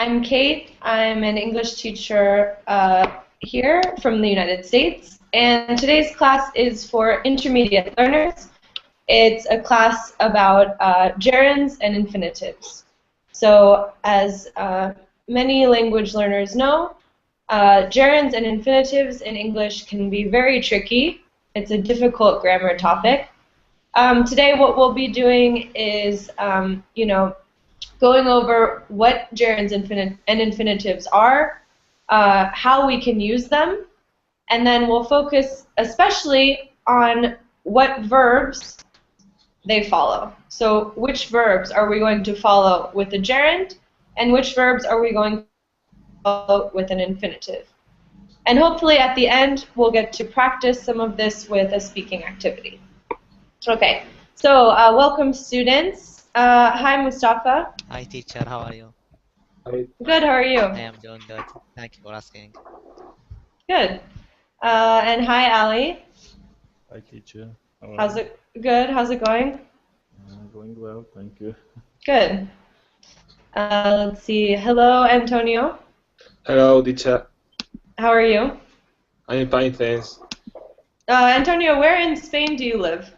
I'm Kate. I'm an English teacher here from the United States, and today's class is for intermediate learners. It's a class about gerunds and infinitives. So, as many language learners know, gerunds and infinitives in English can be very tricky. It's a difficult grammar topic. Today, what we'll be doing is, going over what gerunds and infinitives are, how we can use them, and then we'll focus especially on what verbs they follow. So which verbs are we going to follow with a gerund, and which verbs are we going to follow with an infinitive. And hopefully at the end we'll get to practice some of this with a speaking activity. Okay, so welcome students. Hi Mustafa. Hi teacher, how are you? Good, how are you? I am doing good. Thank you for asking. Good. And hi Ali. Hi teacher. How's it? Good. How's it going? Going well, thank you. Good. Let's see. Hello, Antonio. Hello, teacher. How are you? I'm fine, thanks. Antonio, where in Spain do you live?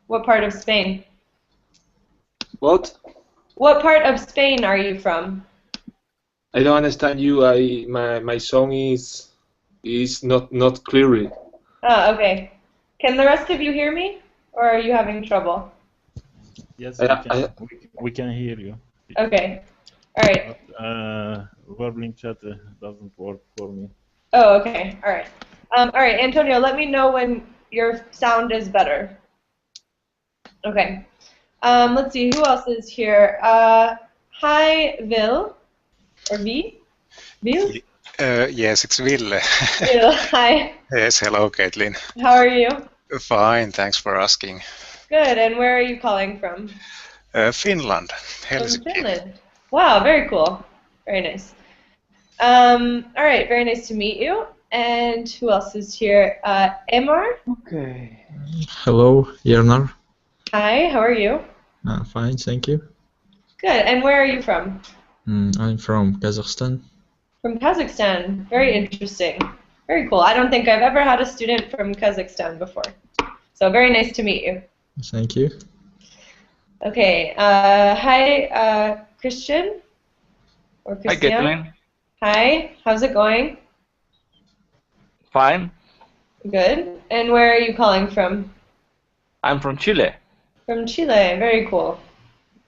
What part of Spain? What? What part of Spain are you from? I don't understand you. My song is not clearly. Oh, okay. Can the rest of you hear me, or are you having trouble? Yes, we can hear you. Okay. All right. Verbling chat doesn't work for me. Oh, okay. All right. All right, Antonio, let me know when your sound is better. Okay. Let's see, who else is here? Hi, Vil, or V? Vil? Yes, it's Ville. Vil, hi. Yes, hello, Caitlin. How are you? Fine, thanks for asking. Good, and where are you calling from? Finland, Helsinki. From Finland. Wow, very cool. Very nice. All right, very nice to meet you. And who else is here? Emar? Okay. Hello, Yernar. Hi, how are you? Fine, thank you. Good, and where are you from? I'm from Kazakhstan. From Kazakhstan. Very interesting. Very cool. I don't think I've ever had a student from Kazakhstan before. So very nice to meet you. Thank you. Okay. Hi, Christian? Or Christian? Hi, Caitlin. Hi. How's it going? Fine. Good. And where are you calling from? I'm from Chile. From Chile. Very cool.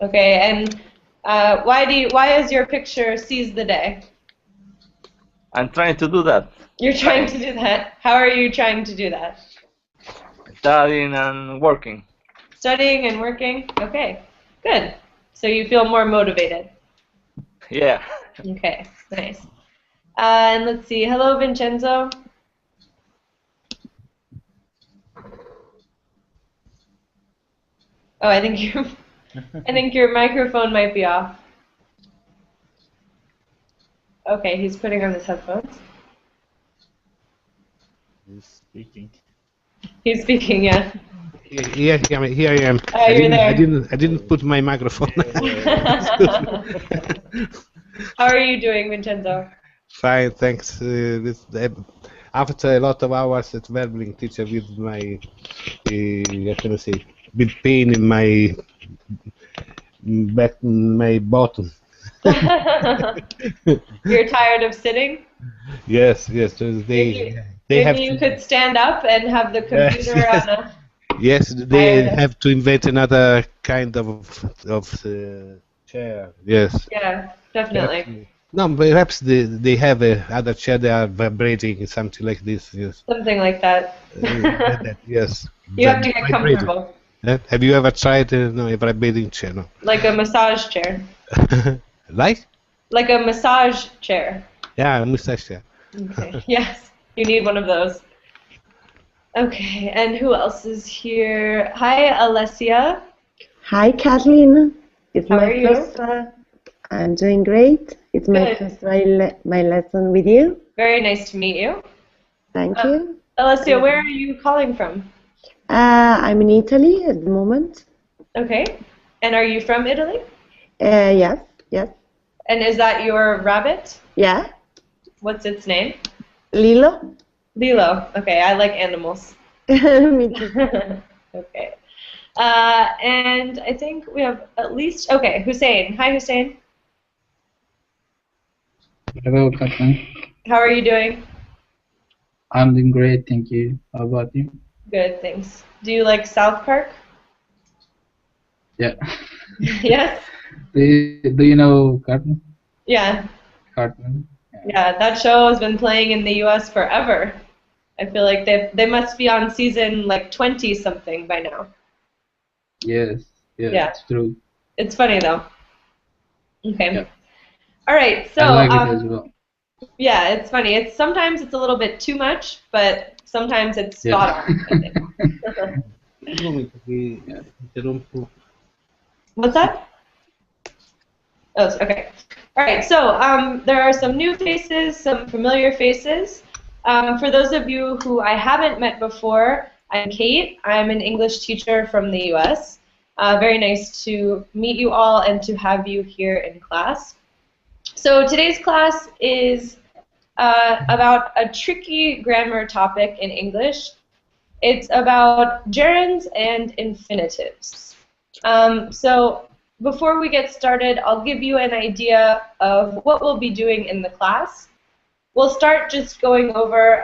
Okay. And why is your picture seize the day? I'm trying to do that. You're trying to do that. How are you trying to do that? Studying and working. Studying and working? Okay. Good. So you feel more motivated. Yeah. Okay. Nice. And let's see. Hello, Vincenzo. Oh, I think your microphone might be off. Okay, he's putting on his headphones. He's speaking. He's speaking, yeah. Here I am. Oh, you're there. I didn't put my microphone. How are you doing, Vincenzo? Fine, thanks. After a lot of hours at Verbling teacher with my, how can I say, bit pain in my back, my bottom. You're tired of sitting? Yes. Maybe you could stand up and have the computer on a... Yes, they have to invent another kind of chair. Yes. Yeah, definitely. No, perhaps they have other chair that are vibrating, something like this. Yes. Something like that. Yes. You have to get comfortable. Have you ever tried a vibrating chair? No. Like a massage chair. Like? Like a massage chair. Yeah, a massage chair. Okay. Yes, you need one of those. Okay, and who else is here? Hi, Alessia. Hi, Kathleen. It's How my are you? first. I'm doing great. It's my Good. first my lesson with you. Very nice to meet you. Thank you. Alessia, where are you calling from? I'm in Italy at the moment. Okay. And are you from Italy? Yes. And is that your rabbit? Yeah, What's its name? Lilo. Lilo. Okay, I like animals. Me too. Okay. And I think we have at least, okay, Hussein. Hi, Hussein. Hello, Captain. How are you doing? I'm doing great, thank you. How about you? Good, thanks. Do you like South Park? Yeah. Yes? Do you know Cartoon? Yeah. Cartoon? Yeah, that show has been playing in the US forever. I feel like they must be on season like 20 something by now. Yes. Yeah, Yeah. it's true. It's funny though. Okay. Yeah. All right. So I like it as well. yeah, it's funny. It's sometimes it's a little bit too much, but sometimes it's spot on. I think. What's that? Oh, okay. All right. So there are some new faces, some familiar faces. For those of you who I haven't met before, I'm Kate. I'm an English teacher from the U.S. Very nice to meet you all and to have you here in class. So today's class is about a tricky grammar topic in English. It's about gerunds and infinitives. So before we get started, I'll give you an idea of what we'll be doing in the class. We'll start just going over,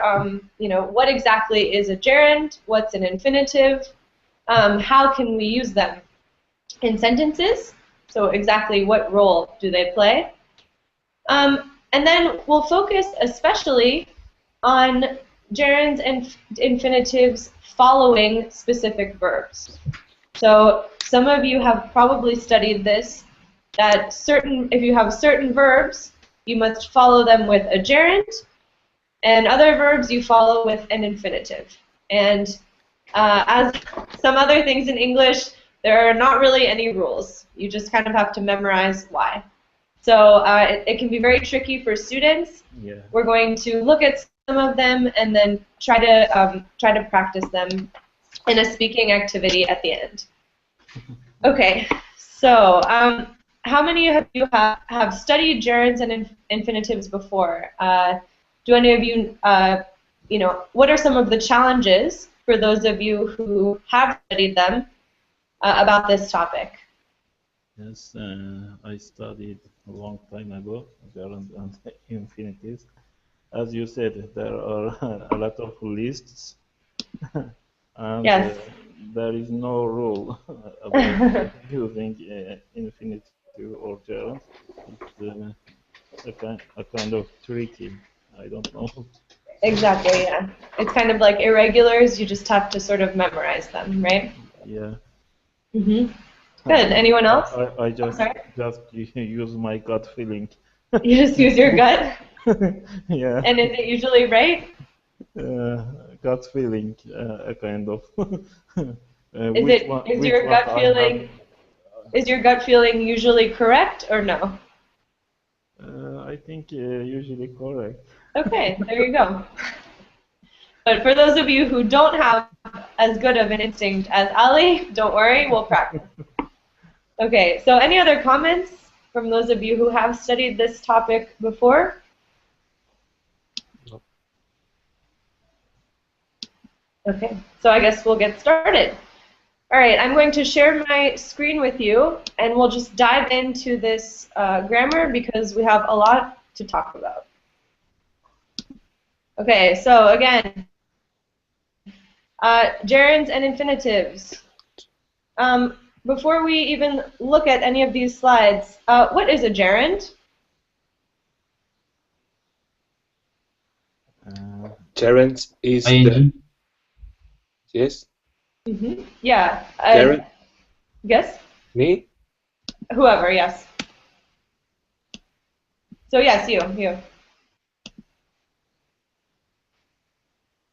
what exactly is a gerund, what's an infinitive, how can we use them in sentences, so exactly what role do they play. And then we'll focus especially on gerunds and infinitives following specific verbs. So some of you have probably studied this, that if you have certain verbs, you must follow them with a gerund, and other verbs you follow with an infinitive. And as some other things in English, there are not really any rules. You just kind of have to memorize why. So it can be very tricky for students. Yeah. We're going to look at some of them and then try to practice them in a speaking activity at the end. Okay, so how many of you have studied gerunds and infinitives before? Do any of you, what are some of the challenges for those of you who have studied them about this topic? Yes, I studied a long time ago, gerunds and infinitives. As you said, there are a lot of lists, and Yes. there is no rule about using infinitive or gerunds. It's a kind of tricky. I don't know. Exactly, yeah. It's kind of like irregulars. You just have to sort of memorize them, right? Yeah. Mm-hmm. Good. Anyone else? I just Sorry? use my gut feeling. You just use your gut? Yeah. And is it usually right? Gut feeling, a kind of. Is your gut feeling usually correct or no? I think usually correct. Okay, there you go. But for those of you who don't have as good of an instinct as Ali, don't worry, we'll practice. Okay, so any other comments from those of you who have studied this topic before? Nope. Okay, so I guess we'll get started. All right, I'm going to share my screen with you, and we'll just dive into this grammar because we have a lot to talk about. Okay, so again, gerunds and infinitives. Before we even look at any of these slides, what is a gerund? Gerund is ING. the... Yes? Mm-hmm. Yeah. Gerund? Yes? Me? Whoever, yes. So yes, you.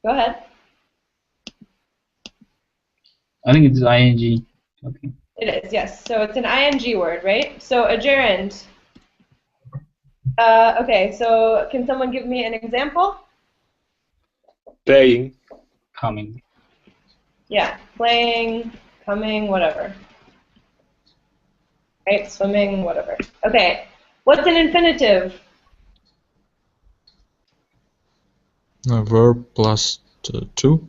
Go ahead. I think it's ING. Okay. It is, yes. So it's an ing word, right? So a gerund. Okay, so can someone give me an example? Playing. Coming. Yeah, playing, coming, whatever. Right, swimming, whatever. Okay, What's an infinitive? A verb plus two.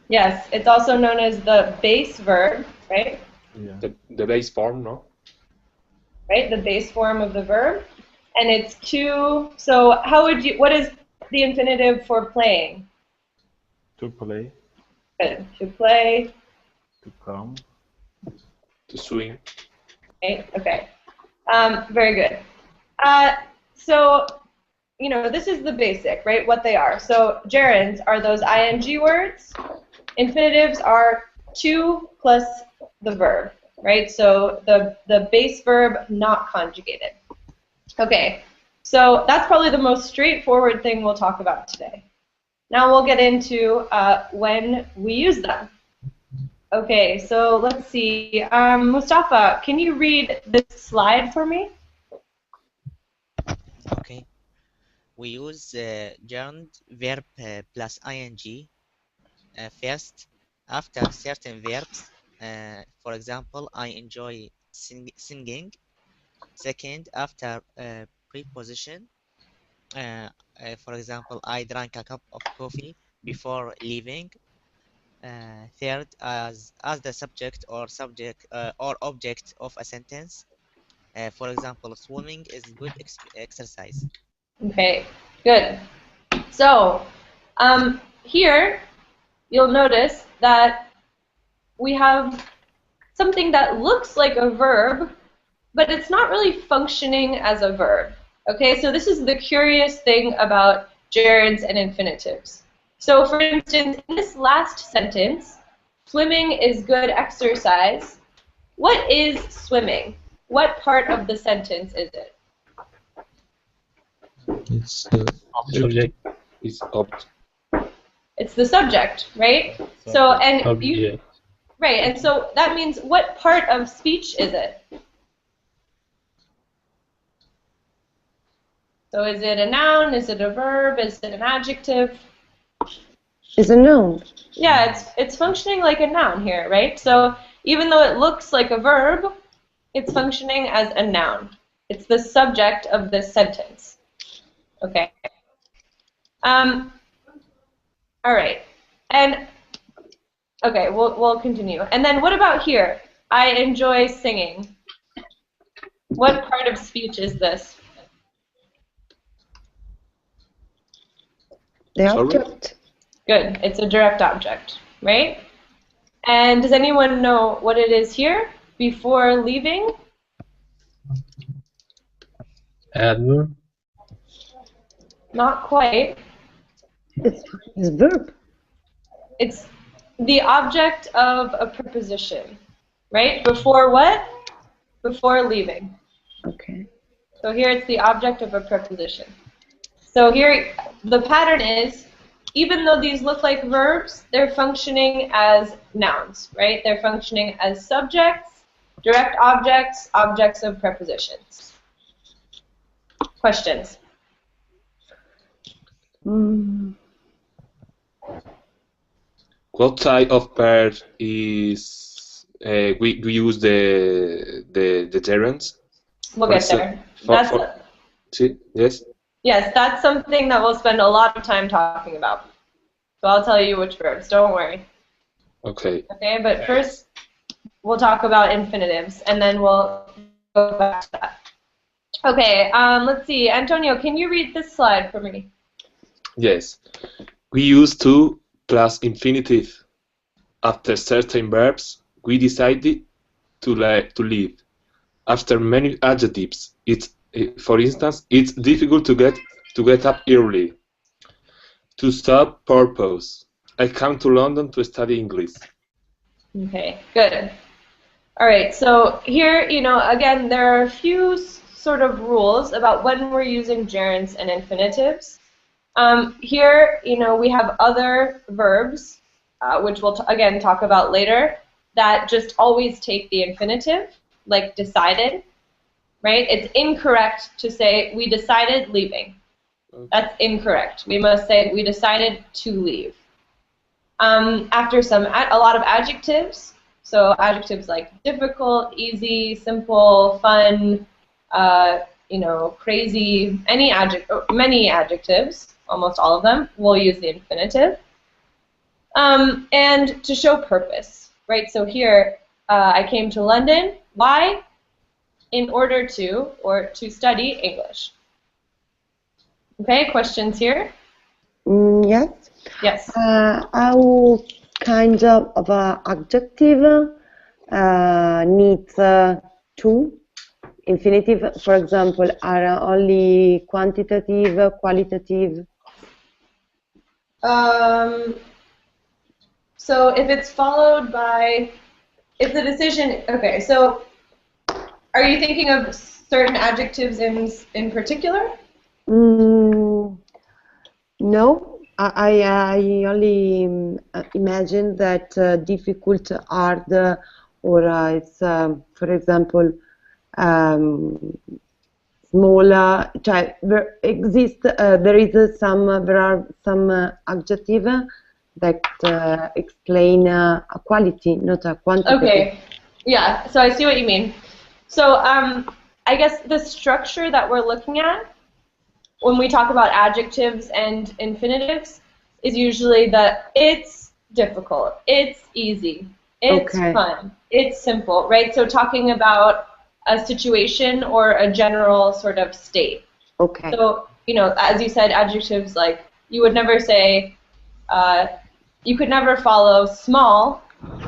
Yes, it's also known as the base verb, right? Yeah. The base form, no? Right, the base form of the verb. And it's to, so how would you, what is the infinitive for playing? To play, Good. To play, to come. To swing. right? Okay. Very good. So, you know, this is the basic, right, what they are. So gerunds are those ing words. Infinitives are to plus the verb, right? So the base verb not conjugated. Okay, so that's probably the most straightforward thing we'll talk about today. Now we'll get into when we use them. Okay, so let's see. Mustafa, can you read this slide for me? Okay. We use gerund verb plus ing first after certain verbs. For example, I enjoy singing. Second, after preposition. For example, I drank a cup of coffee before leaving. Third, as the subject or object of a sentence. For example, swimming is good exercise. Okay, good. So here you'll notice that we have something that looks like a verb, but it's not really functioning as a verb. Okay, so this is the curious thing about gerunds and infinitives. So for instance, in this last sentence, swimming is good exercise. What is swimming? What part of the sentence is it? It's Subject. Is object. It's the subject, right? So, and you, Subject. right, and so that means what part of speech is it? So is it a noun? Is it a verb? Is it an adjective? It's a noun. Yeah, it's functioning like a noun here, right? So even though it looks like a verb, it's functioning as a noun. It's the subject of this sentence. Okay. All right. And okay, we'll continue. And then what about here? I enjoy singing. What part of speech is this? The Sorry? object. Good. It's a direct object, right? And does anyone know what it is here before leaving? Adverb. Not quite. It's verb. It's the object of a preposition, right? Before what? Before leaving. Okay. So here it's the object of a preposition. So here the pattern is, even though these look like verbs, they're functioning as nouns, right? They're functioning as subjects, direct objects, objects of prepositions. Questions? What type of verb is we use the gerunds? We'll get there. Yes. Yes, that's something that we'll spend a lot of time talking about. So I'll tell you which verbs, don't worry. Okay. Okay, but first we'll talk about infinitives, and then we'll go back to that. Okay, let's see. Antonio, can you read this slide for me? Yes. We use to plus infinitive. After certain verbs, we decided to leave. After many adjectives, for instance, it's difficult to get up early. To stop purpose. I come to London to study English. Okay, good. All right, so here, you know, again, there are a few sort of rules about when we're using gerunds and infinitives. Here, you know, we have other verbs, which we'll again talk about later, that just always take the infinitive, like decided, right? It's incorrect to say we decided leaving. That's incorrect. We must say we decided to leave. After a lot of adjectives, so adjectives like difficult, easy, simple, fun, crazy, many adjectives, almost all of them, we'll use the infinitive. And to show purpose, right? So here, I came to London. Why? In order to, or to study English. Okay, questions here? Yes. Yes. How kind of adjective needs to infinitive? For example, are only quantitative, qualitative? So if it's followed by, if the decision, okay, so are you thinking of certain adjectives in particular? No, I only imagine that difficult, hard, or it's, for example, smaller. There are some adjective that explain a quality, not a quantity. Okay, yeah. So I see what you mean. So I guess the structure that we're looking at when we talk about adjectives and infinitives is usually that it's difficult, it's easy, it's fun, it's simple, right? So talking about a situation or a general sort of state. Okay. So, as you said, adjectives like you would never say, you could never follow small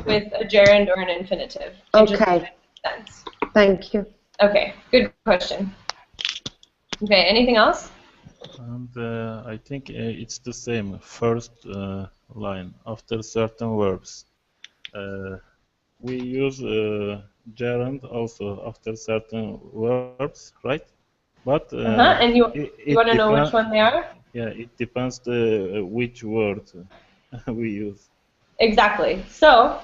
with a gerund or an infinitive. It just doesn't make sense. Thank you. Okay, good question. Okay, anything else? And I think it's the same. First line after certain verbs. We use gerund also after certain verbs, right? But And you want to know which one they are? Yeah, it depends which word we use. Exactly. So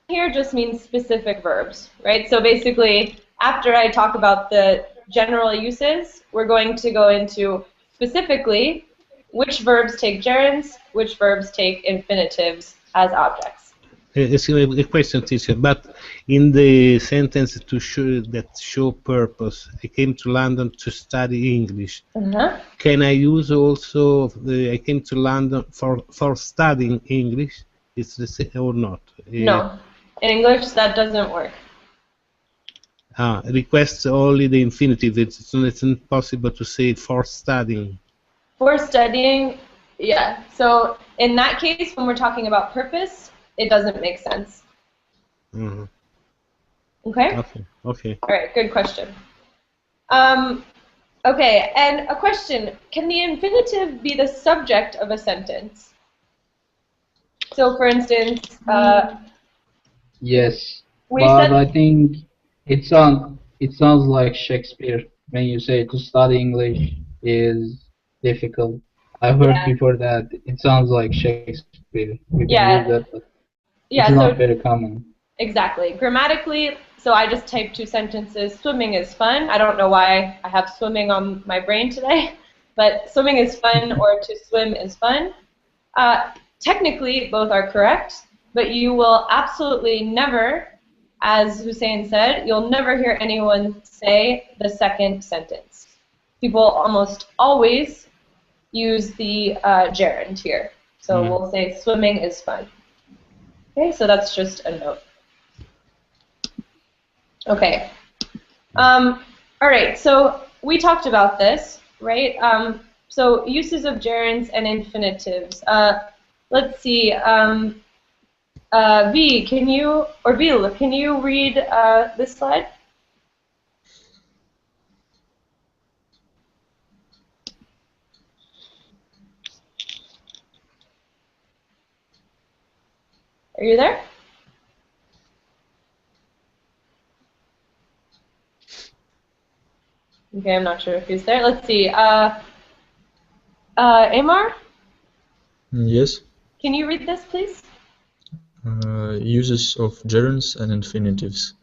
here just means specific verbs, right? So basically, after I talk about the general uses, we're going to go into specifically which verbs take gerunds, which verbs take infinitives as objects. A question, teacher. But in the sentence to show purpose, I came to London to study English. Can I use also I came to London for studying English? Is the same or not? No, in English that doesn't work. Requests only the infinitive. It's not possible to say for studying. For studying, yeah. So in that case, when we're talking about purpose, it doesn't make sense. Mm-hmm. Okay? Okay. All right, good question. Okay, and a question. Can the infinitive be the subject of a sentence? So, for instance, yes, but I think it sounds like Shakespeare when you say to study English is difficult. I've heard before that it sounds like Shakespeare. You can use that, but it's not very common. Exactly. Grammatically, so I just typed two sentences. Swimming is fun. I don't know why I have swimming on my brain today, but swimming is fun or to swim is fun. Technically, both are correct, but you will absolutely never, as Hussein said, you'll never hear anyone say the second sentence. People almost always use the gerund here. So we'll say swimming is fun. Okay, so that's just a note. Okay. All right, so we talked about this, right? So uses of gerunds and infinitives. Let's see. V, can you, or Vil, can you read this slide? Are you there? Okay, I'm not sure if he's there. Let's see. Amar? Yes. Can you read this, please? Uses of gerunds and infinitives.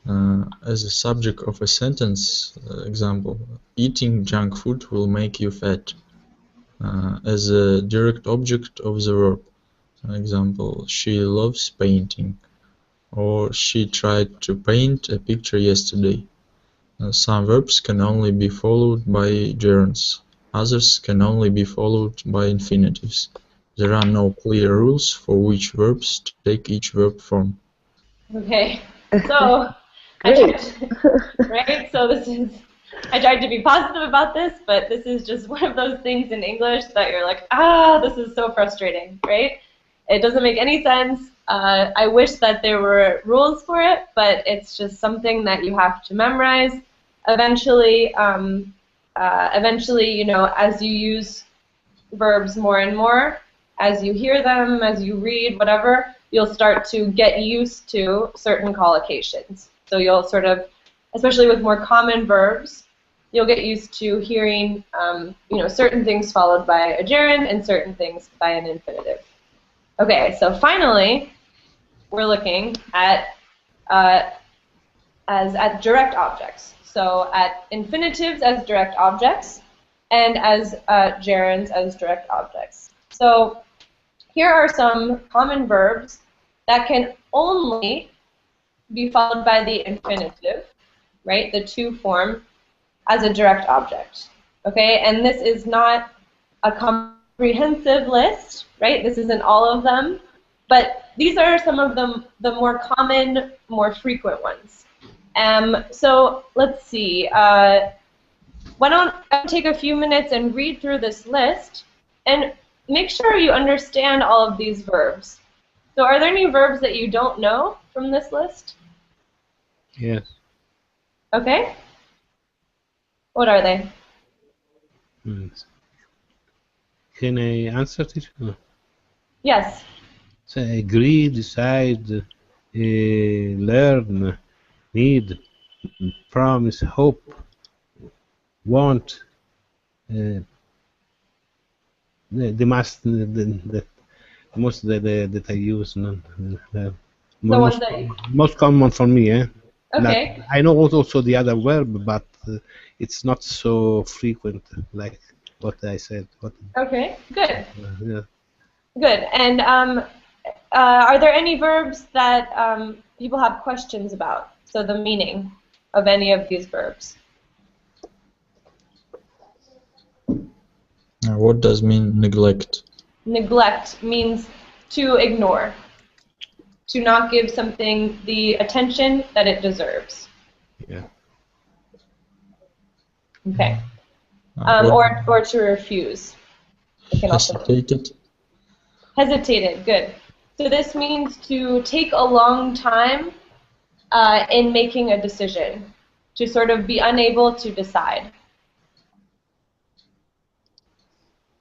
As a subject of a sentence, example, eating junk food will make you fat. As a direct object of the verb, example, she loves painting, or she tried to paint a picture yesterday. Some verbs can only be followed by gerunds. Others can only be followed by infinitives. There are no clear rules for which verbs take each verb form. Okay, so I tried to, right? So I tried to be positive about this, but this is just one of those things in English that you're like, this is so frustrating, right? It doesn't make any sense. I wish that there were rules for it, but it's just something that you have to memorize. Eventually, you know, as you use verbs more and more, as you hear them, as you read, whatever, you'll start to get used to certain collocations. So you'll sort of, especially with more common verbs, you'll get used to hearing, you know, certain things followed by a gerund and certain things by an infinitive. Okay, so finally, we're looking at direct objects. So at infinitives as direct objects, and as gerunds as direct objects. So here are some common verbs that can only be followed by the infinitive, right, the to form, as a direct object. Okay, and this is not a comprehensive list, right? This isn't all of them, but these are some of the more common, more frequent ones. So let's see. Why don't I take a few minutes and read through this list and make sure you understand all of these verbs. So are there any verbs that you don't know from this list? Yes. Okay. What are they? Can I answer it? No. Yes. So agree, decide, learn, need, promise, hope, want, the most that I use, most common for me. Okay. Like, I know also the other verb, but it's not so frequent like what I said. Okay, good. Yeah. Good. And are there any verbs that people have questions about? So the meaning of any of these verbs. What does mean neglect? Neglect means to ignore, to not give something the attention that it deserves. Yeah. Okay. Or to refuse. Hesitated. Hesitated, good. So this means to take a long time in making a decision, to sort of be unable to decide,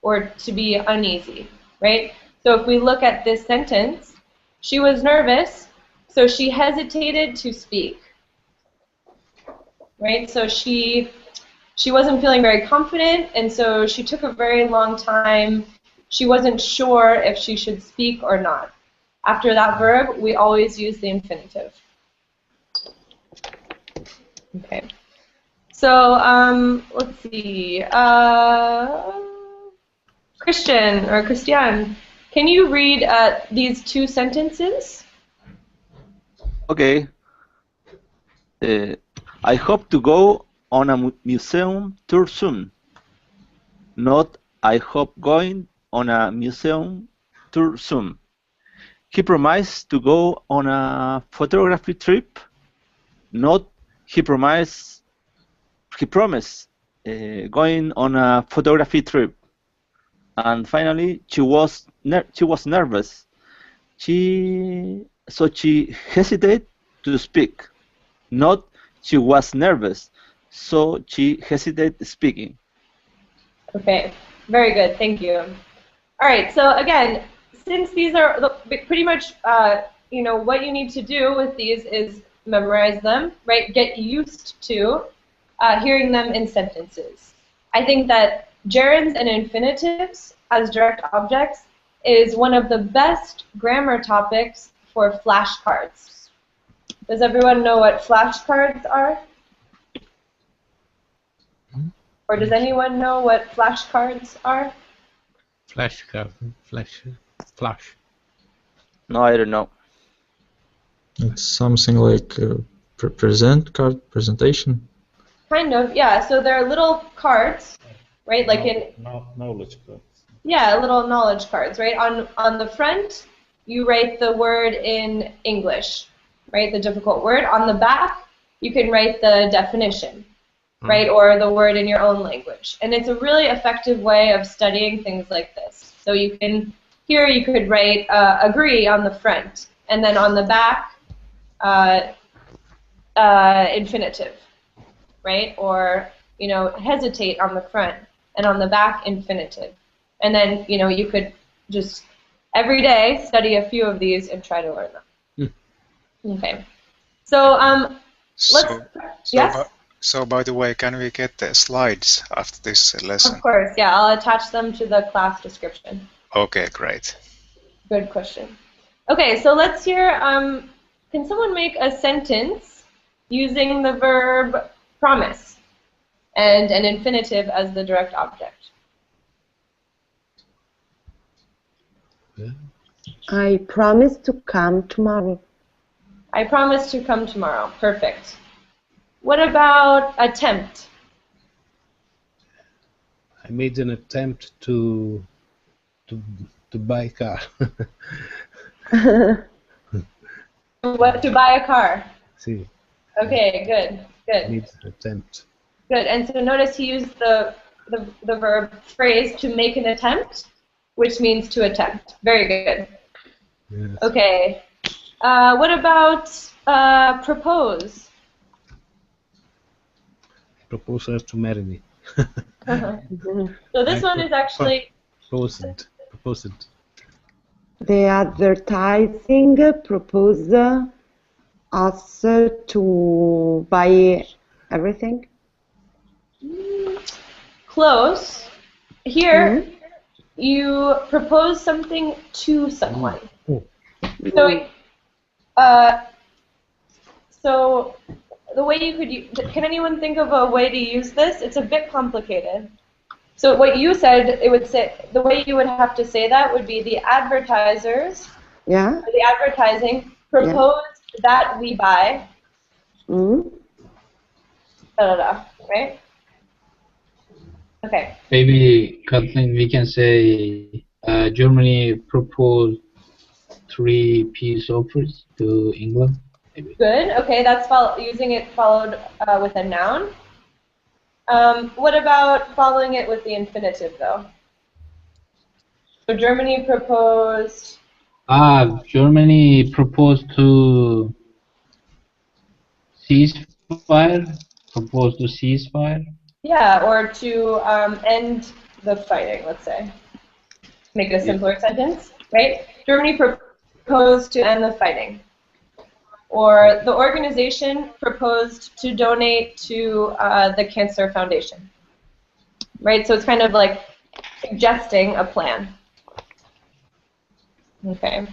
or to be uneasy, right? So if we look at this sentence, she was nervous, so she hesitated to speak, right? So she wasn't feeling very confident, and so she took a very long time. She wasn't sure if she should speak or not. After that verb, we always use the infinitive. Okay. So let's see. Christian, can you read these two sentences? Okay. I hope to go on a museum tour soon. Not I hope going on a museum tour soon. He promised to go on a photography trip. Not he promised going on a photography trip. And finally, she was nervous. She hesitated to speak. Not she was nervous, so she hesitated speaking. Okay, very good. Thank you. All right. So again, since these are pretty much, you know, what you need to do with these is memorize them, right? Get used to hearing them in sentences. I think that gerunds and infinitives as direct objects is one of the best grammar topics for flashcards. Does everyone know what flashcards are? Or does anyone know what flashcards are? Flash. No, I don't know. It's something like presentation. Kind of, yeah. So there are little cards, right? Like in knowledge cards. yeah, little knowledge cards, right? On the front, you write the word in English, right? The difficult word. On the back, you can write the definition, right? Or the word in your own language. And it's a really effective way of studying things like this. So you can, here you could write agree on the front, and then on the back, infinitive, right? Or, you know, hesitate on the front, and on the back, infinitive. And then, you know, you could just every day study a few of these and try to learn them. Okay. So yes? So by the way, can we get the slides after this lesson? Of course, yeah. I'll attach them to the class description. Okay, great. Good question. Okay, so let's hear, can someone make a sentence using the verb promise and an infinitive as the direct object? I promise to come tomorrow. I promise to come tomorrow. Perfect. What about attempt? I made an attempt to buy a car. What, to buy a car? See. Okay, good, good. Need attempt. Good, and so notice he used the verb phrase to make an attempt, which means to attempt. Very good. Yes. Okay. What about propose? Propose her to marry me. So this one is actually proposed. The advertising propose us to buy everything. Close. Here, you propose something to someone. So the way you could can anyone think of a way to use this? It's a bit complicated. So what you said, it would say, the way you would have to say that would be the advertisers, the advertising propose that we buy, right? Okay. Maybe, Kathleen, we can say Germany proposed 3 peace offers to England. Maybe. Good. Okay, that's using it followed with a noun. What about following it with the infinitive, though? So Germany proposed... Germany proposed to ceasefire. Proposed to ceasefire. Yeah, or to end the fighting, let's say. Make it a simpler sentence, right? Germany proposed to end the fighting. Or the organization proposed to donate to the Cancer Foundation. Right? So it's kind of like suggesting a plan. Okay.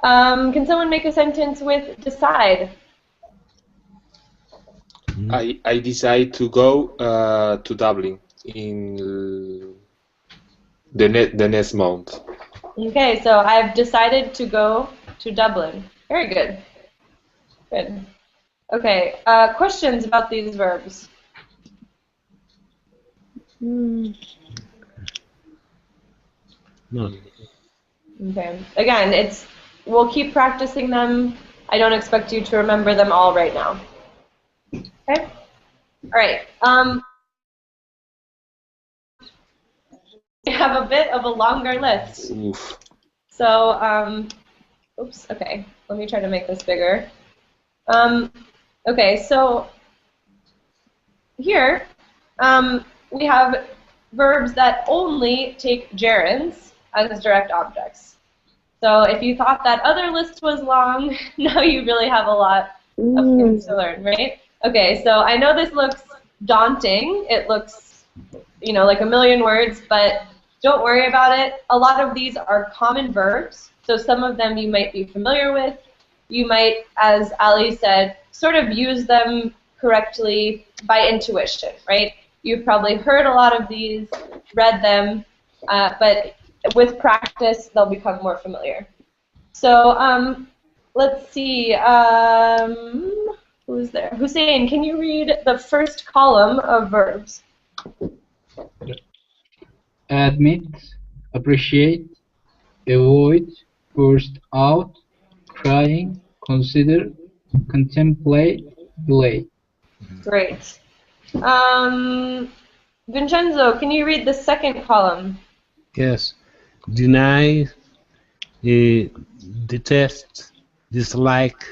Can someone make a sentence with decide? I decide to go to Dublin in the next month. Okay, so I've decided to go to Dublin. Very good. Good. Okay, questions about these verbs? No. Okay. Again, we'll keep practicing them. I don't expect you to remember them all right now. Okay? All right. We have a bit of a longer list. Oof. So, oops, okay. Let me try to make this bigger. Okay, so here we have verbs that only take gerunds as direct objects. So if you thought that other list was long, now you really have a lot of things to learn, right? Okay, so I know this looks daunting. It looks, you know, like a million words, but don't worry about it. A lot of these are common verbs, so some of them you might be familiar with. You might, as Ali said, sort of use them correctly by intuition, right? You've probably heard a lot of these, read them, but with practice, they'll become more familiar. So let's see. Who's there? Hussein, can you read the first column of verbs? Admit, appreciate, avoid, burst out, crying, consider, contemplate, delay. Great. Vincenzo, can you read the second column? Yes. Deny, detest, dislike,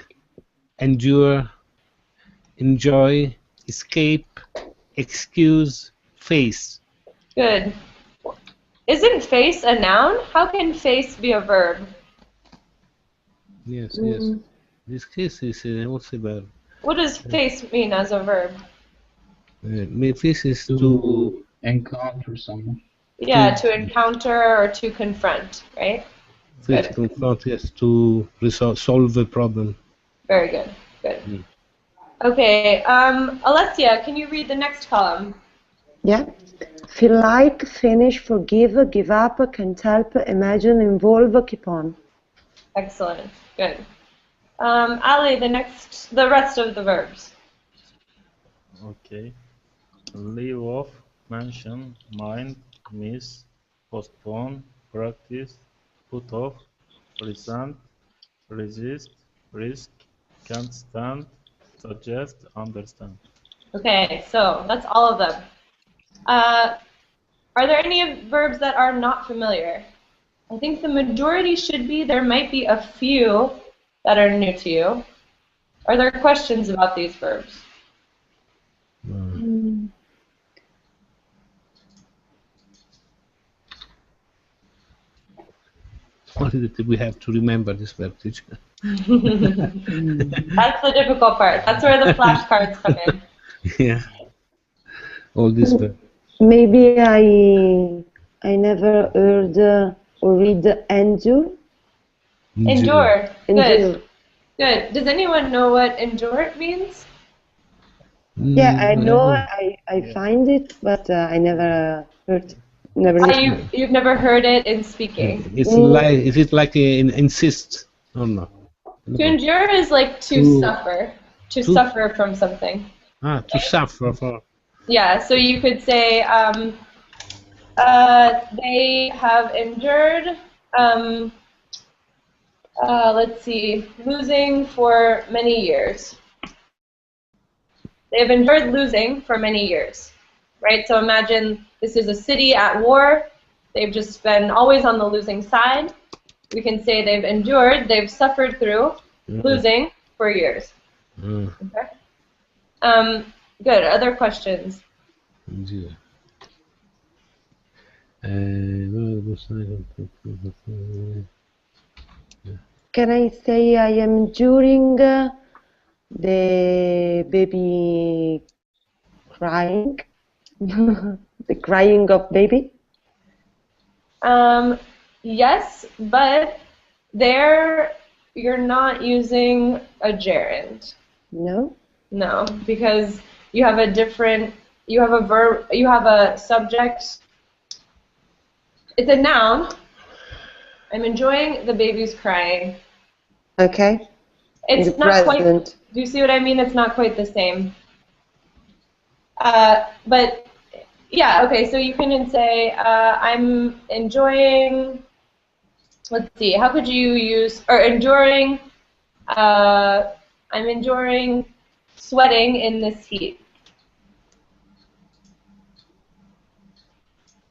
endure, enjoy, escape, excuse, face. Good. Isn't face a noun? How can face be a verb? Yes, yes. This case is also verb. What does face mean as a verb? Face is to To encounter someone. Yeah, to encounter or to confront, right? face Good. confront, yes, to solve a problem. Very good. Good. Okay, Alessia, can you read the next column? Yeah. Feel like, finish, forgive, give up, can't help, imagine, involve, keep on. Excellent. Good. Ali, the rest of the verbs. Okay. Leave off, mention, mind, miss, postpone, practice, put off, resent, resist, risk, can't stand, suggest, understand. Okay, so that's all of them. Are there any verbs that are not familiar? I think the majority should be. There might be a few that are new to you. Are there questions about these verbs? What is it we have to remember this verb, teacher? That's the difficult part. That's where the flashcards come in. Yeah. All this verb. Maybe I never heard or read endure. Endure. Endure. Good. Good. Does anyone know what endure means? Yeah, I know. I find it, but I never heard. Never listened. You've never heard it in speaking. It's like, is it like insist or not? To endure is like to suffer. To suffer from something. To suffer for. Yeah, so you could say they have endured, let's see, losing for many years. They have endured losing for many years, right? So imagine this is a city at war. They've just been always on the losing side. We can say they've endured, they've suffered through losing for years. Okay. Good. Other questions? Can I say I am enduring the baby crying? The crying of baby? Yes, but there you're not using a gerund. No? No, because you have a different, you have a verb, you have a subject. It's a noun. I'm enjoying the baby's crying. Okay. It's The not quite, present. do you see what I mean? It's not quite the same. But yeah, okay, so you can say, I'm enjoying, let's see, how could you use, or enduring, I'm enduring sweating in this heat.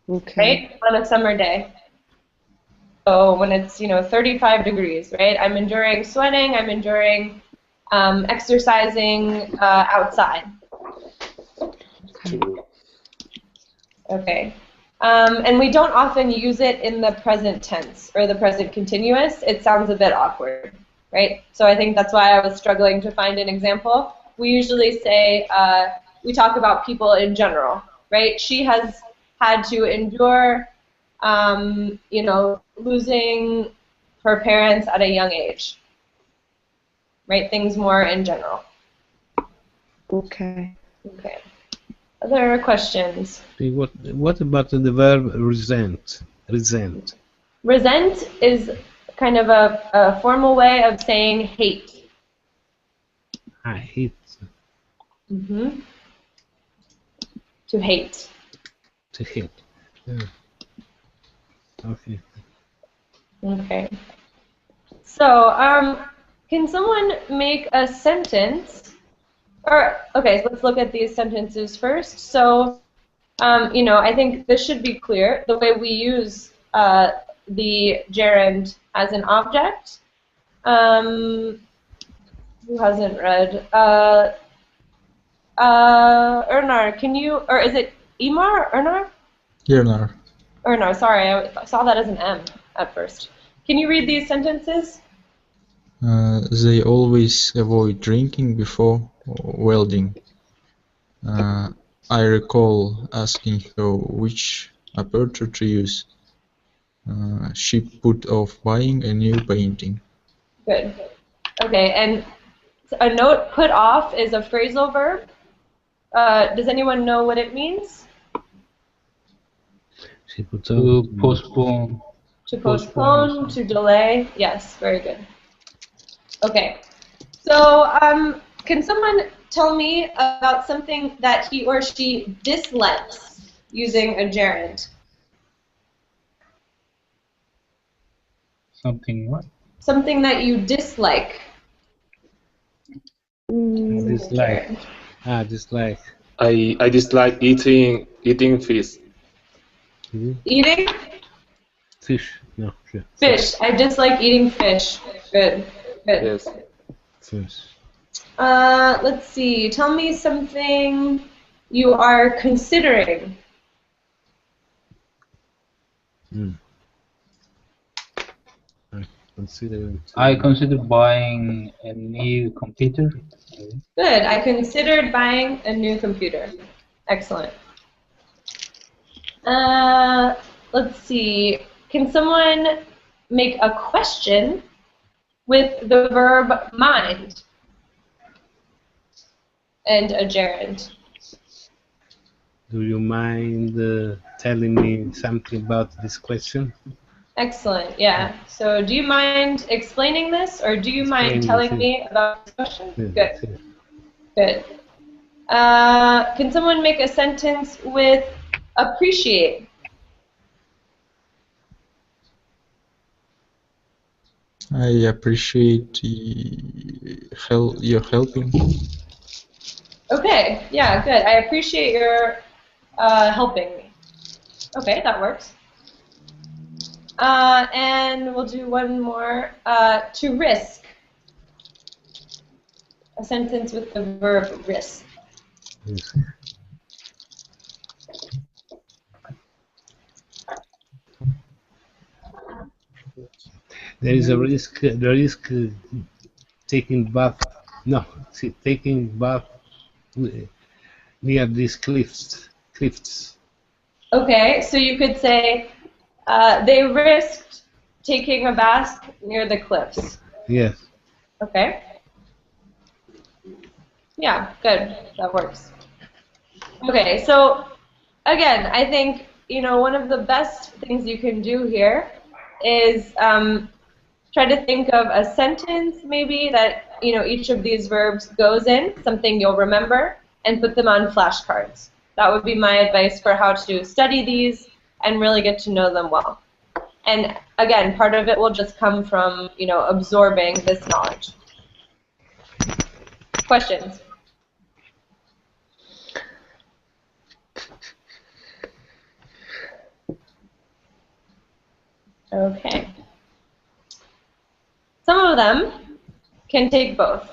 Okay. Right? On a summer day. So when it's, 35 degrees, right? I'm enduring sweating, I'm enduring exercising outside. Okay. And we don't often use it in the present tense or the present continuous. It sounds a bit awkward, right? So I think that's why I was struggling to find an example. We usually say, we talk about people in general, right? She has had to endure, losing her parents at a young age, right? Things more in general. Okay. Okay. Other questions? What about the verb resent? Resent. Resent is kind of a formal way of saying hate. I hate. Mm-hmm. To hate. To hate. Yeah. Okay. Okay. So, can someone make a sentence? Or okay, let's look at these sentences first. So, I think this should be clear. The way we use the gerund as an object. Who hasn't read? Ernar, can you, or is it Imar? Ernar? Gernar. Ernar, sorry, I saw that as an M at first. Can you read these sentences? They always avoid drinking before welding. I recall asking her which aperture to use. She put off buying a new painting. Good. Okay, and a note put off is a phrasal verb. Does anyone know what it means? To postpone. To postpone, to delay. Yes, very good. Okay. So, can someone tell me about something that he or she dislikes using a gerund? Something what? Something that you dislike. Dislike. Dislike. I dislike eating fish. Eating? Fish. No. Sure. Fish. I dislike eating fish. Good. Good. Yes. Fish. Let's see. Tell me something you are considering. I consider buying a new computer. Good. I considered buying a new computer. Excellent. Let's see. Can someone make a question with the verb mind and a gerund? Do you mind telling me something about this question? Excellent, yeah. So do you mind explaining this, or do you mind telling me about this question? Yeah, Good. Good. Can someone make a sentence with appreciate? I appreciate your helping. Okay, yeah, good. I appreciate your helping me. Okay, that works. And we'll do one more. To risk. A sentence with the verb risk. There is a risk. The risk taking bath. No, see, taking bath near these cliffs. Okay, so you could say they risked taking a bath near the cliffs. Yes. Okay. Yeah, good. That works. Okay, so again, I think one of the best things you can do here is try to think of a sentence maybe that each of these verbs goes in, something you'll remember, and put them on flashcards. That would be my advice for how to study these and really get to know them well. And again, part of it will just come from absorbing this knowledge. Questions? Okay. Some of them can take both.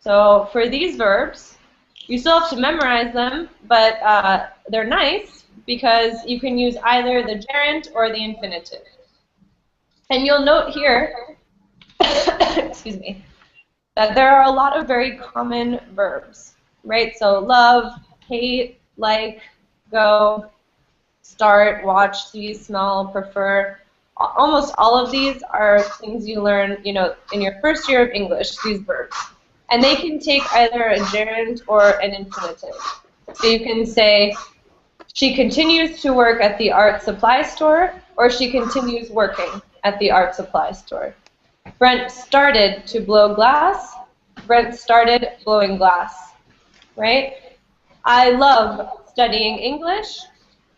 So for these verbs, you still have to memorize them, but they're nice because you can use either the gerund or the infinitive. And you'll note here, excuse me, that there are a lot of very common verbs, right? So love, hate, like, go, start, watch, see, smell, prefer. Almost all of these are things you learn, in your first year of English, these verbs. And they can take either a gerund or an infinitive. So you can say, she continues to work at the art supply store, or she continues working at the art supply store. Brent started to blow glass. Brent started blowing glass. right? I love studying English.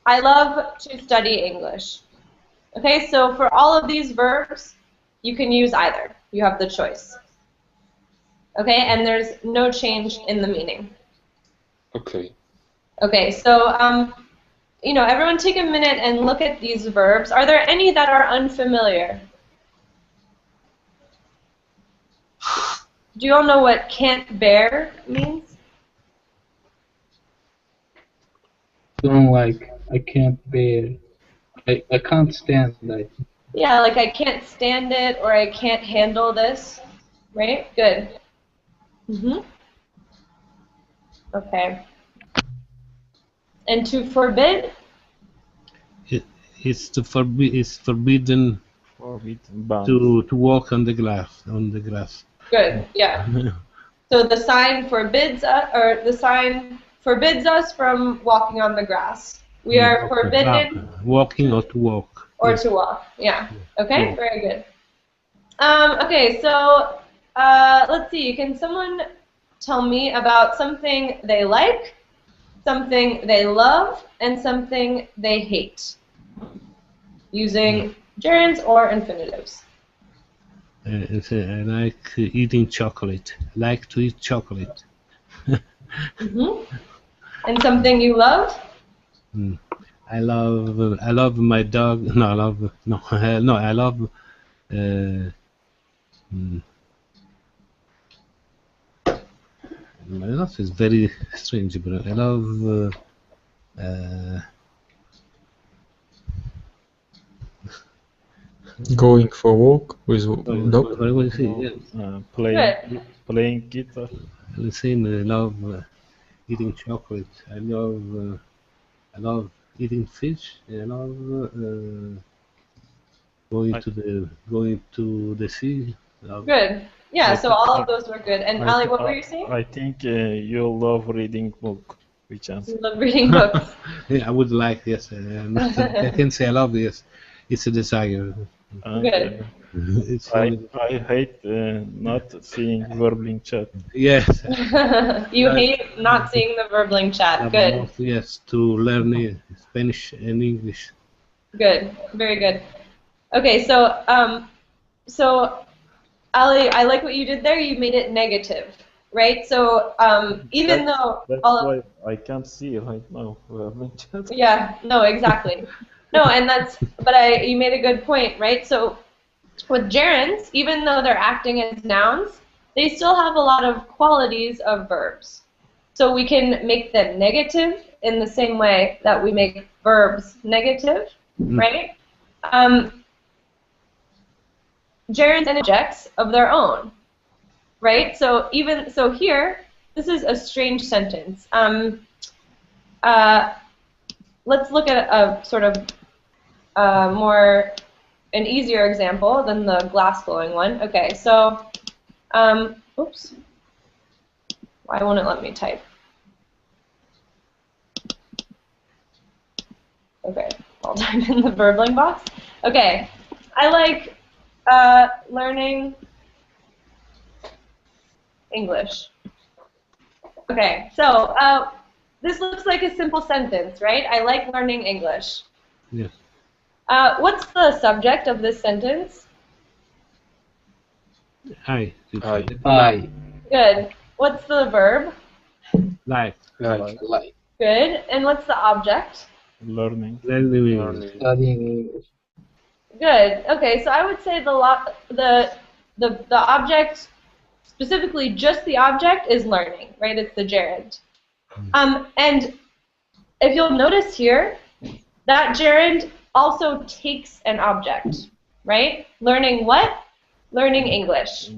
I love to study English. Okay, so for all of these verbs, you can use either. You have the choice. Okay, and there's no change in the meaning. Okay. Okay, so everyone take a minute and look at these verbs. Are there any that are unfamiliar? Do you all know what can't bear means? Don't like, I can't bear. I can't stand that. Yeah, like I can't stand it or I can't handle this. Right? Good. Okay. And to forbid? It's forbidden banned. to walk on the grass. Good. Yeah. So the sign forbids us, or the sign forbids us from walking on the grass. We are forbidden. Walking or to walk. Or to walk. Yeah. Okay. Yeah. Very good. Okay. So let's see. Can someone tell me about something they like, something they love, and something they hate, using gerunds or infinitives? I like eating chocolate. I like to eat chocolate. And something you love? I love my dog. No, I love no, no. I love. My love is very strange, but I love. Going for a walk with dog. What do you say? Yeah. Playing guitar. The same. I love eating chocolate. I love eating fish. I love going to the sea. Good. Yeah, so all of those were good. And Ali, what were you saying? I think you love reading book. You love reading books. Yeah, I would like, yes. I can say I love, yes. It's a desire. Good. I hate not seeing verbal chat. Yes. You hate not seeing the verbling chat. Good. Yes, to learn Spanish and English. Good. Very good. Okay, so Ali, I like what you did there. You made it negative, right? So even though that's why I can't see right now verbal chat. Yeah. No. Exactly. No, and you made a good point, right? So with gerunds, even though they're acting as nouns, they still have a lot of qualities of verbs. So we can make them negative in the same way that we make verbs negative, right? Gerunds and objects of their own, right? So here, this is a strange sentence. Let's look at a sort of an easier example than the glass blowing one. Okay, so, oops. Why won't it let me type? Okay, I'll type in the verbling box. Okay, I like learning English. Okay, so this looks like a simple sentence, right? I like learning English. Yes. What's the subject of this sentence? Hi. I Good. What's the verb? Like. Good. And what's the object? Learning. studying English. Good. Okay, so I would say the object, specifically just the object, is learning, right? It's the gerund. And if you'll notice here, that gerund also takes an object, right? Learning what? Learning English.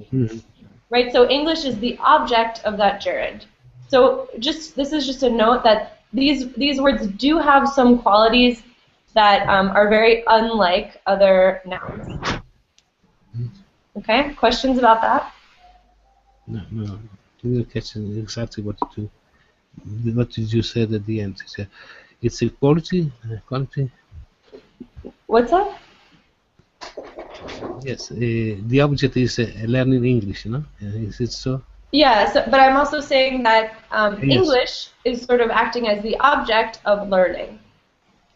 Right? So English is the object of that gerund. So this is just a note that these words do have some qualities that are very unlike other nouns. Okay? Questions about that? No. Didn't catch exactly what did you say at the end? It's a quality. What's that? Yes, the object is learning English, no? Is it so? Yeah, so, but I'm also saying that Yes. English is sort of acting as the object of learning.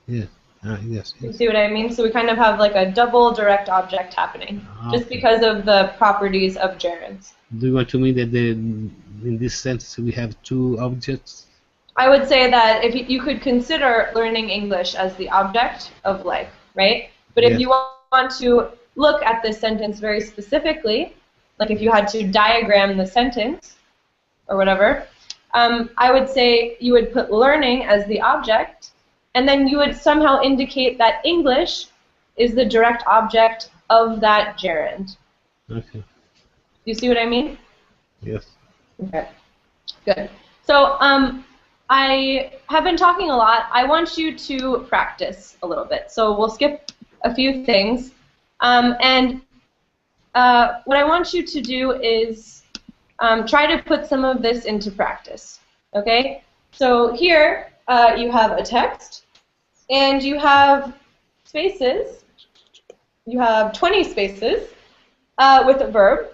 Yeah. Yes. You Yes. see what I mean? So we kind of have like a double direct object happening, just Okay. because of the properties of gerunds. Do you want to mean that in this sentence we have two objects? I would say that if you could consider learning English as the object of life, right? But if Yes. you want to look at this sentence very specifically, like if you had to diagram the sentence or whatever, I would say you would put learning as the object, and then you would somehow indicate that English is the direct object of that gerund. Okay. You see what I mean? Yes. Okay, good. So I have been talking a lot. I want you to practice a little bit. So we'll skip a few things. And what I want you to do is try to put some of this into practice. Okay? So here you have a text, and you have spaces. You have 20 spaces with a verb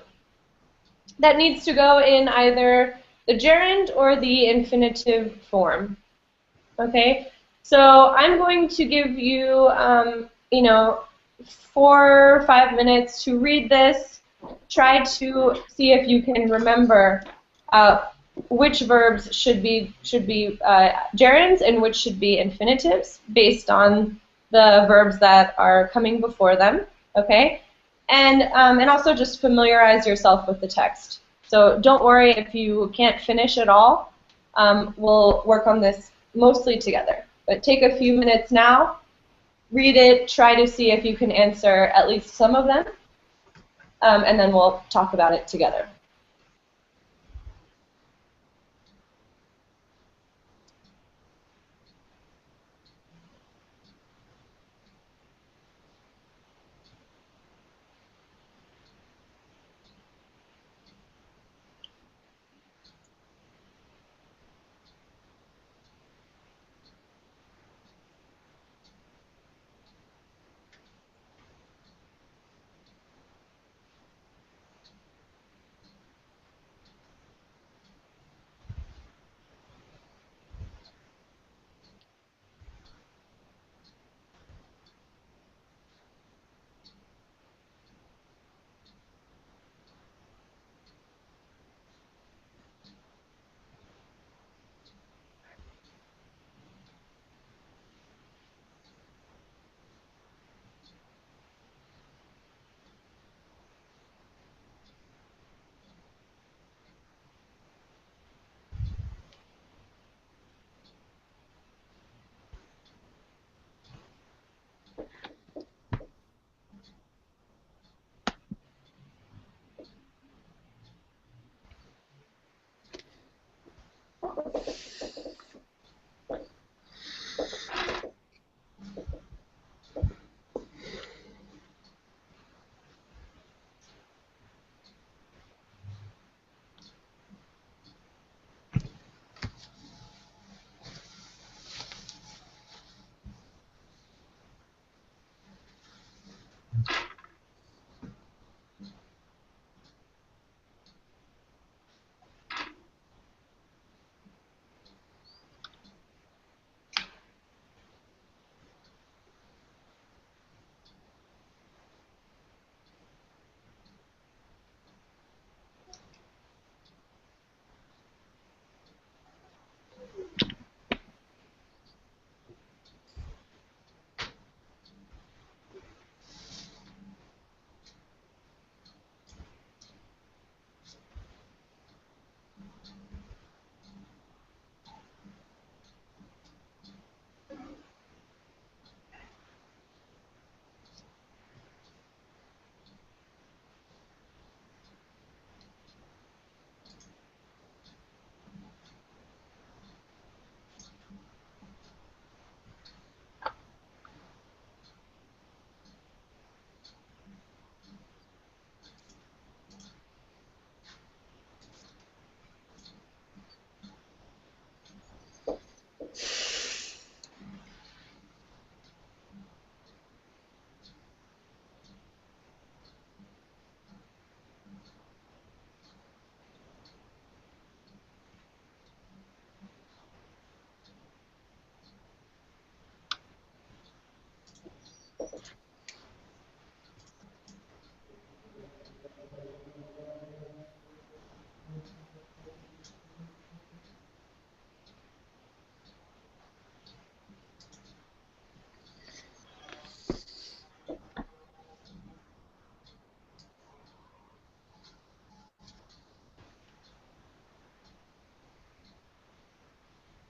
that needs to go in either the gerund or the infinitive form. Okay, so I'm going to give you, 4 or 5 minutes to read this. Try to see if you can remember which verbs should be gerunds and which should be infinitives based on the verbs that are coming before them. Okay, and also just familiarize yourself with the text. So don't worry if you can't finish it all. We'll work on this mostly together. But take a few minutes now, read it, try to see if you can answer at least some of them, and then we'll talk about it together.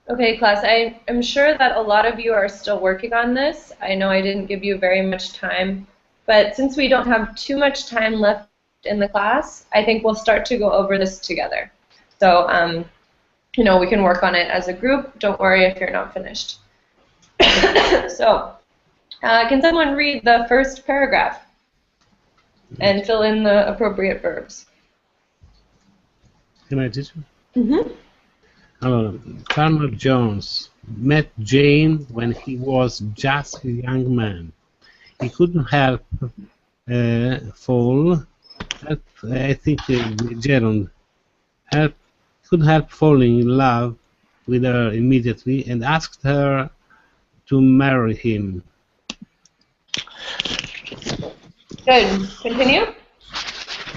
Okay, class, I am sure that a lot of you are still working on this. I know I didn't give you very much time, but since we don't have too much time left in the class, I think we'll start to go over this together. So, you know, we can work on it as a group. Don't worry if you're not finished. So, can someone read the first paragraph and fill in the appropriate verbs? Can I teach you? Mm-hmm. Farmer Jones met Jane when he was just a young man. He couldn't help I think Gerund couldn't help falling in love with her immediately and asked her to marry him. Good. Continue.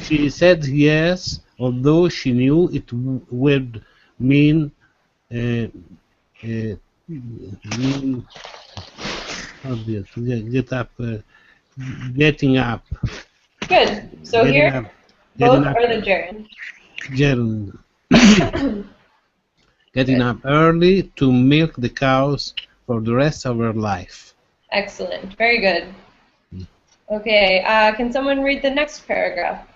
She said yes, although she knew it would mean get up, getting up. Good. So Getting here, up, both getting up, are the gerund. gerund. Getting Good. up early to milk the cows for the rest of her life. Excellent. Very good. Okay. Can someone read the next paragraph?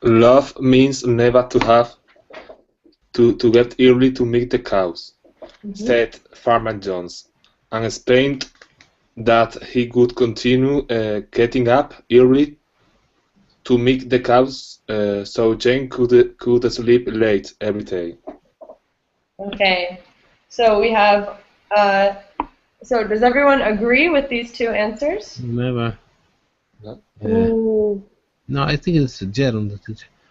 Love means never to have to get early to milk the cows, said Farmer Jones, and explained that he could continue getting up early to milk the cows so Jane could sleep late every day. Okay. So we have. So does everyone agree with these two answers? Never. No? No, I think it's a gerund.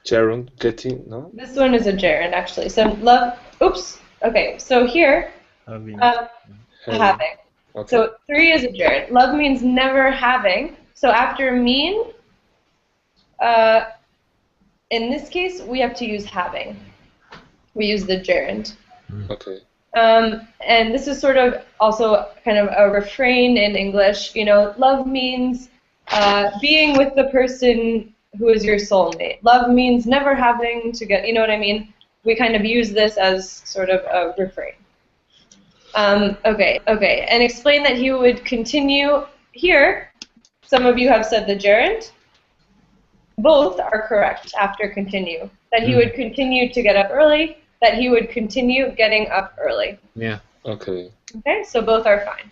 Gerund, getting, no? This one is a gerund, actually. So love. Oops. Okay. So here, having. Okay. So 3 is a gerund. Love means never having. So after mean, in this case, we have to use having. We use the gerund. Okay. And this is sort of also kind of a refrain in English. You know, love means being with the person who is your soulmate. Love means never having to get, you know what I mean? We kind of use this as sort of a refrain. Okay. And explain that he would continue here. Some of you have said the gerund. Both are correct after continue. That he would continue to get up early, that he would continue getting up early. Yeah. Okay. Okay, so both are fine.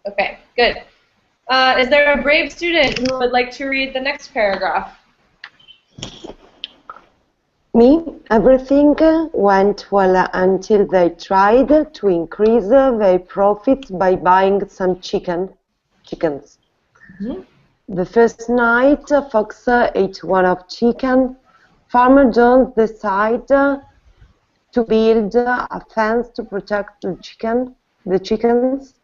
Okay, good. Is there a brave student who would like to read the next paragraph? Me, everything went well until they tried to increase their profits by buying some chickens. The first night, Fox ate one of chicken. Farmer Jones decided to build a fence to protect the chickens.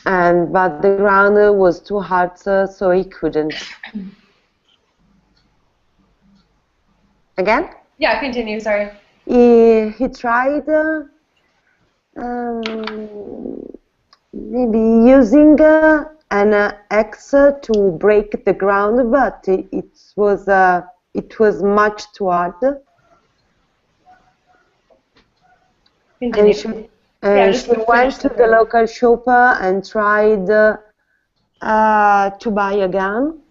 But the ground was too hard, so he couldn't. Again? Yeah, continue, sorry. He tried maybe using an axe to break the ground, but it was much too hard. Continue. And she went to the local shop and tried to buy a gun.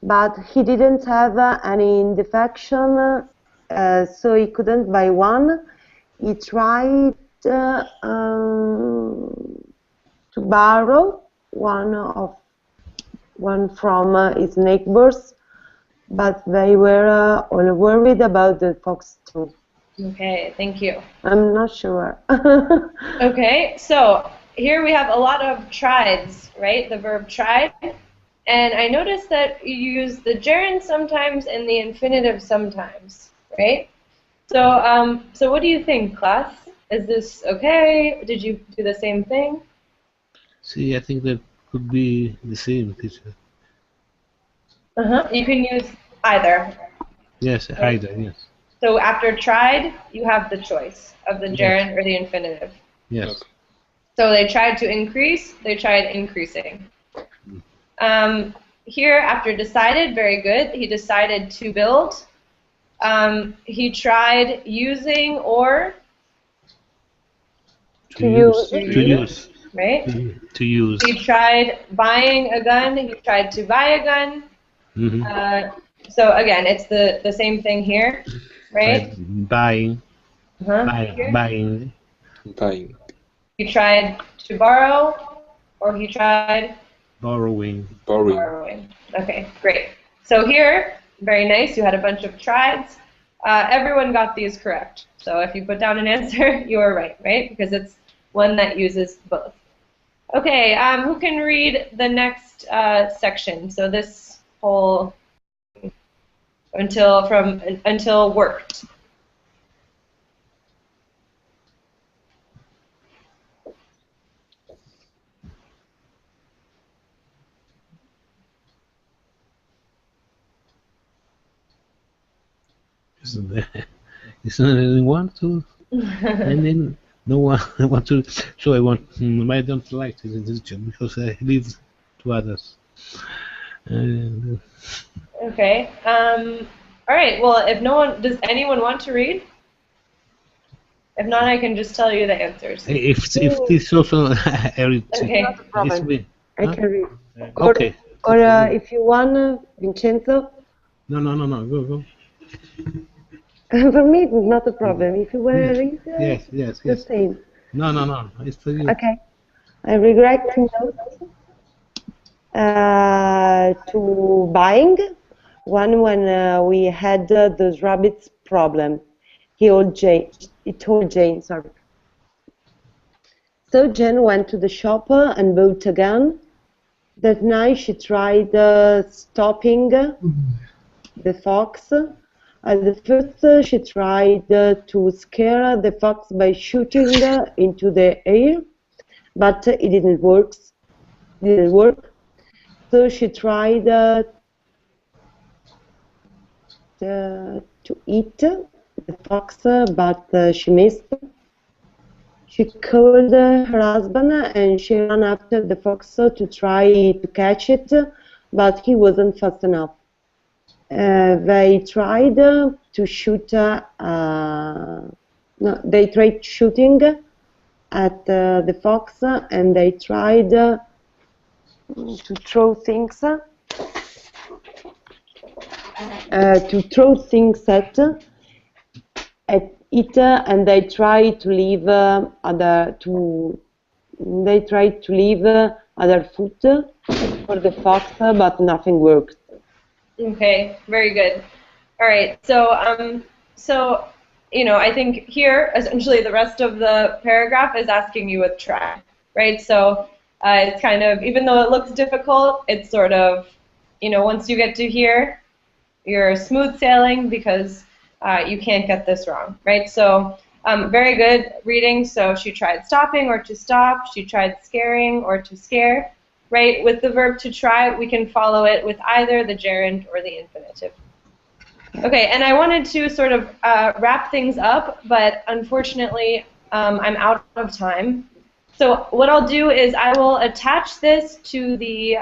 But he didn't have any defection, so he couldn't buy one. He tried to borrow one from his neighbors, but they were all worried about the fox too. Okay, thank you. I'm not sure. Okay, so here we have a lot of trieds, right? The verb tried. And I noticed that you use the gerund sometimes and the infinitive sometimes, right? So, so what do you think, class? Is this okay? Did you do the same thing? See, I think that could be the same, teacher. You can use either. Yes, either, yes. So after tried, you have the choice of the gerund or the infinitive. Yes. So they tried to increase, they tried increasing. here, after decided, very good. He decided to build. He tried using or To use. to use. Right? To use. He tried buying a gun. He tried to buy a gun. Mm-hmm. So again, it's the same thing here, right? Buying. Here. Buying. Buying. He tried to borrow, or he tried Borrowing. borrowing. Okay, great. So here, very nice. You had a bunch of trieds. Everyone got these correct. So if you put down an answer, you are right, right? Because it's one that uses both. Okay, who can read the next section? So this whole until worked. Is there anyone to? And then no one want to. So I want. I don't like to teach because I leave to others. Okay. All right. Well, if no one does, anyone want to read? If not, I can just tell you the answers. If this also I read. Okay. Not a problem. I can read. Okay. Or if you want, Vincenzo. No. Go. For me, it's not a problem. If you want to read, Yes. the same. No. It's for you. Okay. I regret to note to buying one when we had those rabbits problem. He told Jane, sorry. So Jane went to the shop and bought a gun. That night she tried stopping the fox. At the first she tried to scare the fox by shooting into the air, but it didn't work. So she tried to eat the fox, but she missed. She called her husband and she ran after the fox to try to catch it, but he wasn't fast enough. They tried to shoot. They tried shooting at the fox, and they tried to throw things. To throw things at it, and they try to leave other food for the fox, but nothing worked. Okay, very good. All right, so I think here essentially the rest of the paragraph is asking you with try, right? So it's kind of, even though it looks difficult, it's sort of, once you get to here, you're smooth sailing because you can't get this wrong, right? So very good reading. So she tried stopping or to stop. She tried scaring or to scare, right? With the verb to try, we can follow it with either the gerund or the infinitive. Okay, and I wanted to sort of wrap things up, but unfortunately I'm out of time. So what I'll do is I will attach this to the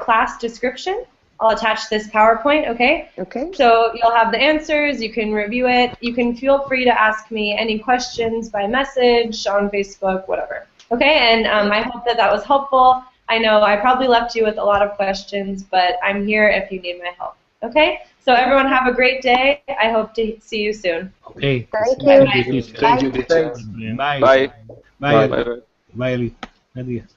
class description. I'll attach this PowerPoint, okay? Okay. So you'll have the answers, you can review it, you can feel free to ask me any questions by message, on Facebook, whatever. Okay, and I hope that was helpful. I know I probably left you with a lot of questions, but I'm here if you need my help. Okay, so everyone have a great day. I hope to see you soon. Okay. Thank you. Bye-bye. Thank you, teacher. Bye. Bye. Bye. Bye. Bye. Adios.